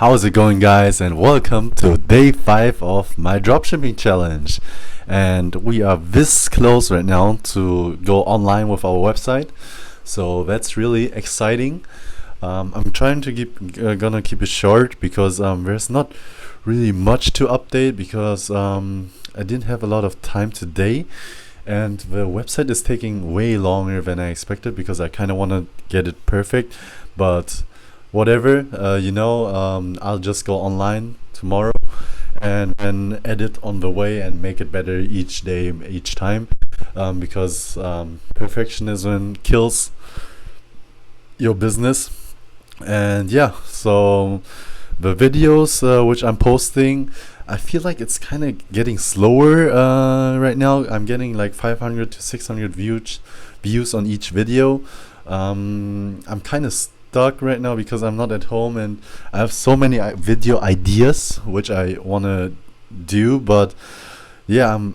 How's it going, guys? And welcome to day 5 of my dropshipping challenge. And we are this close right now to go online with our website, so that's really exciting. I'm trying to gonna keep it short because there's not really much to update because I didn't have a lot of time today, and the website is taking way longer than I expected because I kind of want to get it perfect. But whatever, I'll just go online tomorrow and then edit on the way and make it better each day, each time, because perfectionism kills your business. And yeah, so the videos which I'm posting, I feel like it's kind of getting slower right now. I'm getting like 500 to 600 views on each video. I'm kind of stuck right now because I'm not at home and I have so many video ideas which I want to do, but yeah, I'm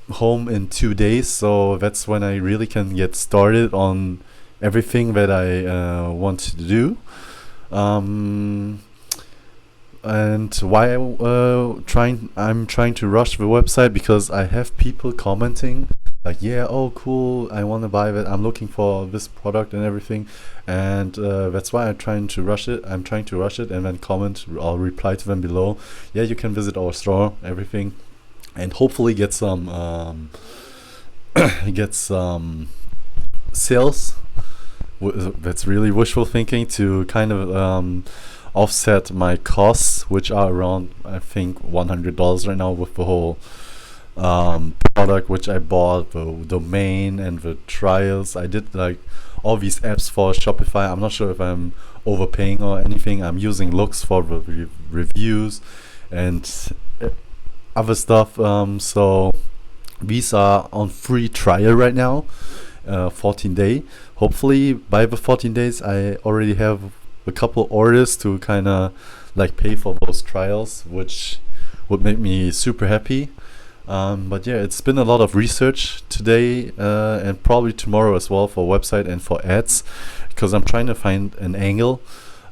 home in 2 days, so that's when I really can get started on everything that I want to do. And why I'm trying to rush the website because I have people commenting like, yeah, oh cool, I want to buy that, I'm looking for this product and everything, and that's why I'm trying to rush it and then comment or reply to them below, yeah, you can visit our store, everything, and hopefully get some get some sales. That's really wishful thinking to kind of offset my costs, which are around, I think, $100 right now with the whole product which I bought, the domain and the trials. I did like all these apps for Shopify. I'm not sure if I'm overpaying or anything. I'm using Looks for the reviews and other stuff. So these are on free trial right now, 14-day. Hopefully by the 14 days I already have a couple orders to kind of like pay for those trials, which would make me super happy. But yeah, it's been a lot of research today and probably tomorrow as well for website and for ads, because I'm trying to find an angle.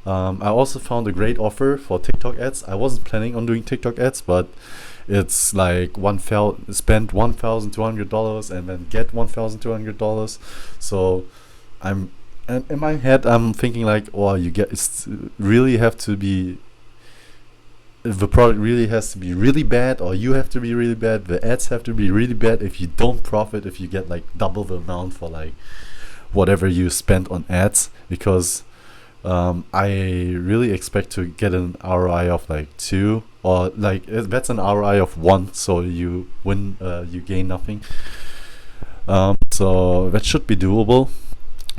I also found a great offer for TikTok ads. I wasn't planning on doing TikTok ads, but it's like spend $1,200 and then get $1,200. So and in my head I'm thinking like, oh, the product really has to be really bad, or you have to be really bad, the ads have to be really bad if you don't profit, if you get like double the amount for like whatever you spent on ads, because I really expect to get an ROI of like 2, or like that's an ROI of 1, so you win, you gain nothing. So that should be doable.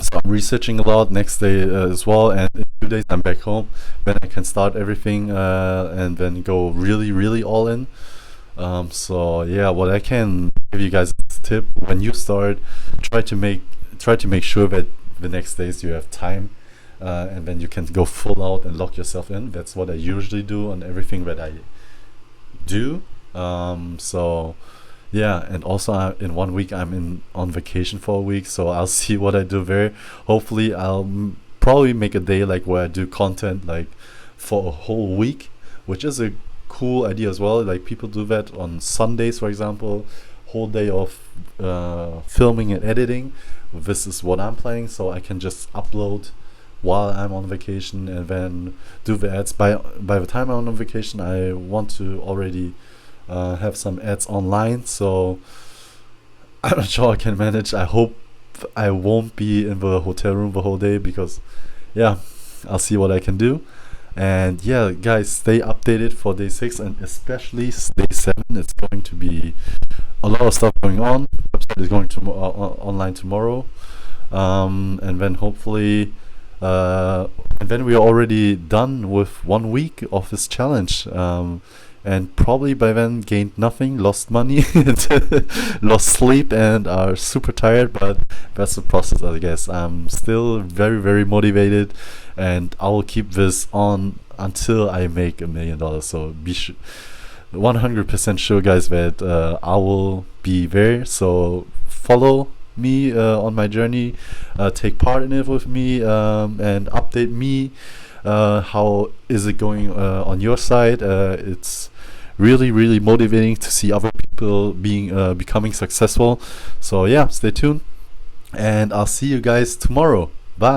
So I'm researching a lot next day as well, and in 2 days I'm back home. Then I can start everything and then go really all in. So yeah, what I can give you guys as a tip: when you start, try to make sure that the next days you have time, and then you can go full out and lock yourself in. That's what I usually do on everything that I do. So yeah, and also in 1 week I'm on vacation for a week, so I'll see what I do there. Hopefully I'll probably make a day like where I do content like for a whole week, which is a cool idea as well. Like people do that on Sundays, for example, whole day of filming and editing. This is what I'm planning, so I can just upload while I'm on vacation and then do the ads. By the time I'm on vacation, I want to already have some ads online, so I'm not sure I can manage. I hope I won't be in the hotel room the whole day, because yeah, I'll see what I can do. And yeah, guys, stay updated for day 6 and especially day 7. It's going to be a lot of stuff going on. The website is going to online tomorrow, and then hopefully and then we are already done with 1 week of this challenge, and probably by then gained nothing, lost money, lost sleep, and are super tired. But that's the process, I guess. I'm still very motivated, and I will keep this on until I make $1 million. So be 100% sure, guys, that I will be there. So follow me on my journey, take part in it with me, and update me how is it going on your side. It's really, really motivating to see other people becoming successful. So yeah, stay tuned, and I'll see you guys tomorrow. Bye.